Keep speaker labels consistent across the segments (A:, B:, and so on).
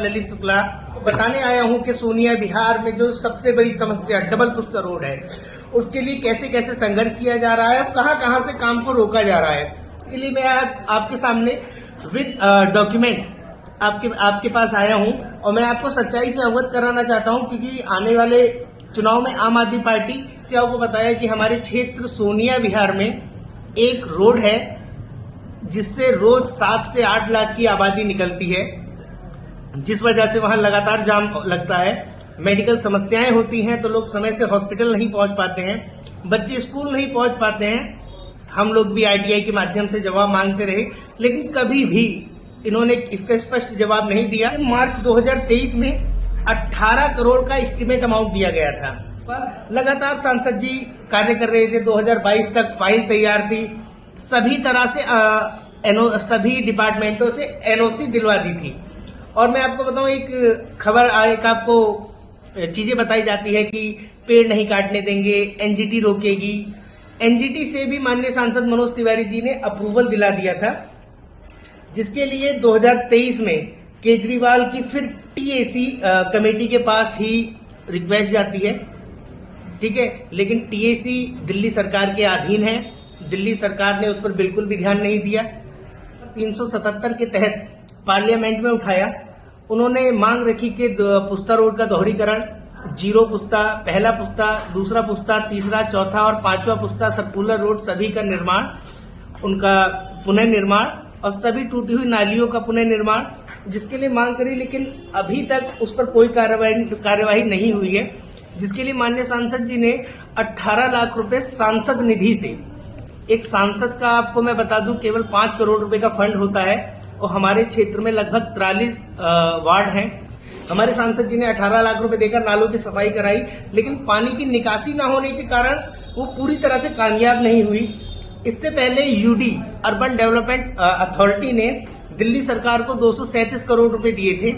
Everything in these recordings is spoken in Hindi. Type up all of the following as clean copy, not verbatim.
A: ललित शुक्ला। बताने आया हूं कि सोनिया विहार में जो सबसे बड़ी समस्या डबल पुस्ता रोड है, उसके लिए कैसे कैसे संघर्ष किया जा रहा है और कहां कहां से काम को रोका जा रहा है। इसलिए मैं आज आपके सामने विद डॉक्यूमेंट आपके पास आया हूं और मैं आपको सच्चाई से अवगत कराना चाहता हूं, क्योंकि आने वाले चुनाव में आम आदमी पार्टी से आपको बताया कि हमारे क्षेत्र सोनिया विहार में एक रोड है जिससे रोज 7 से 8 लाख की आबादी निकलती है, जिस वजह से वहां लगातार जाम लगता है। मेडिकल समस्याएं होती हैं तो लोग समय से हॉस्पिटल नहीं पहुंच पाते हैं, बच्चे स्कूल नहीं पहुंच पाते हैं। हम लोग भी आरटीआई के माध्यम से जवाब मांगते रहे, लेकिन कभी भी इन्होंने इसका स्पष्ट जवाब नहीं दिया। मार्च 2023 में 18 करोड़ का एस्टीमेट अमाउंट दिया गया था। लगातार सांसद जी कार्य कर रहे थे। 2022 तक फाइल तैयार थी, सभी तरह से सभी डिपार्टमेंटों से एनओसी दिलवा दी थी। और मैं आपको बताऊं, एक खबर एक आपको चीजें बताई जाती है कि पेड़ नहीं काटने देंगे, एनजीटी रोकेगी। एनजीटी से भी माननीय सांसद मनोज तिवारी जी ने अप्रूवल दिला दिया था, जिसके लिए 2023 में केजरीवाल की फिर टीएसी कमेटी के पास ही रिक्वेस्ट जाती है, ठीक है। लेकिन टीएसी दिल्ली सरकार के अधीन है, दिल्ली सरकार ने उस पर बिल्कुल भी ध्यान नहीं दिया। 377 के तहत पार्लियामेंट में उठाया। उन्होंने मांग रखी कि पुस्ता रोड का दोहरीकरण, 0 पुस्ता, पहला पुस्ता, दूसरा पुस्ता, तीसरा, चौथा और 5वां पुस्ता सर्कुलर रोड सभी का निर्माण, उनका पुनर्निर्माण और सभी टूटी हुई नालियों का पुनर्निर्माण, जिसके लिए मांग करी। लेकिन अभी तक उस पर कोई कार्यवाही नहीं हुई है, जिसके लिए माननीय सांसद जी ने 18 लाख रुपए सांसद निधि से, एक सांसद का आपको मैं बता दूं केवल 5 करोड़ रुपए का फंड होता है और हमारे क्षेत्र में लगभग 43 वार्ड हैं। हमारे सांसद जी ने 18 लाख रुपए देकर नालों की सफाई कराई, लेकिन पानी की निकासी न होने के कारण वो पूरी तरह से कामयाब नहीं हुई। इससे पहले यूडी अर्बन डेवलपमेंट अथॉरिटी ने दिल्ली सरकार को 237 करोड़ रुपए दिए थे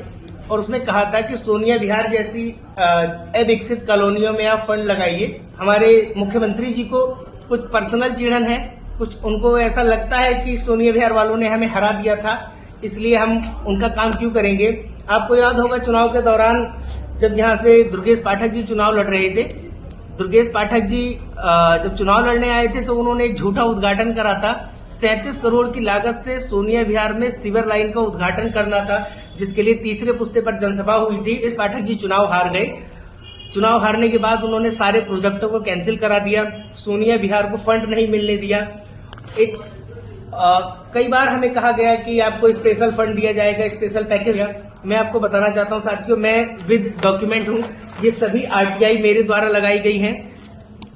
A: और उसमें कहा था कि सोनिया विहार जैसी अविकसित कॉलोनियों में आप फंड लगाइए। हमारे मुख्यमंत्री जी को कुछ पर्सनल चिढ़न है, कुछ उनको ऐसा लगता है कि सोनिया विहार वालों ने हमें हरा दिया था, इसलिए हम उनका काम क्यों करेंगे। आपको याद होगा चुनाव के दौरान जब यहां से दुर्गेश पाठक जी चुनाव लड़ रहे थे, दुर्गेश पाठक जी जब चुनाव लड़ने आए थे तो उन्होंने एक झूठा उद्घाटन करा था। 37 करोड़ की लागत से सोनिया विहार में सीवर लाइन का उद्घाटन करना था, जिसके लिए तीसरे पुस्ते पर जनसभा हुई थी। इस पाठक जी चुनाव हार गए। चुनाव हारने के बाद उन्होंने सारे प्रोजेक्टों को कैंसिल करा दिया, सोनिया विहार को फंड नहीं मिलने दिया। कई बार हमें कहा गया कि आपको स्पेशल फंड दिया जाएगा, स्पेशल पैकेज। मैं आपको बताना चाहता हूं साथियों, मैं विद डॉक्यूमेंट हूं। ये सभी आरटीआई मेरे द्वारा लगाई गई हैं,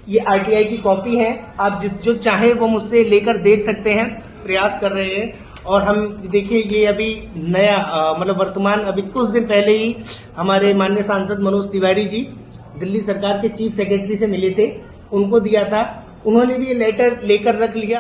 A: ये आरटीआई की कॉपी है। आप जो चाहे वो मुझसे लेकर देख सकते हैं। प्रयास कर रहे हैं और हम देखिए ये अभी नया मतलब वर्तमान अभी कुछ दिन पहले ही हमारे माननीय सांसद मनोज तिवारी जी दिल्ली सरकार के चीफ सेक्रेटरी से मिले थे, उनको दिया था। उन्होंने भी ये लेटर लेकर रख लिया।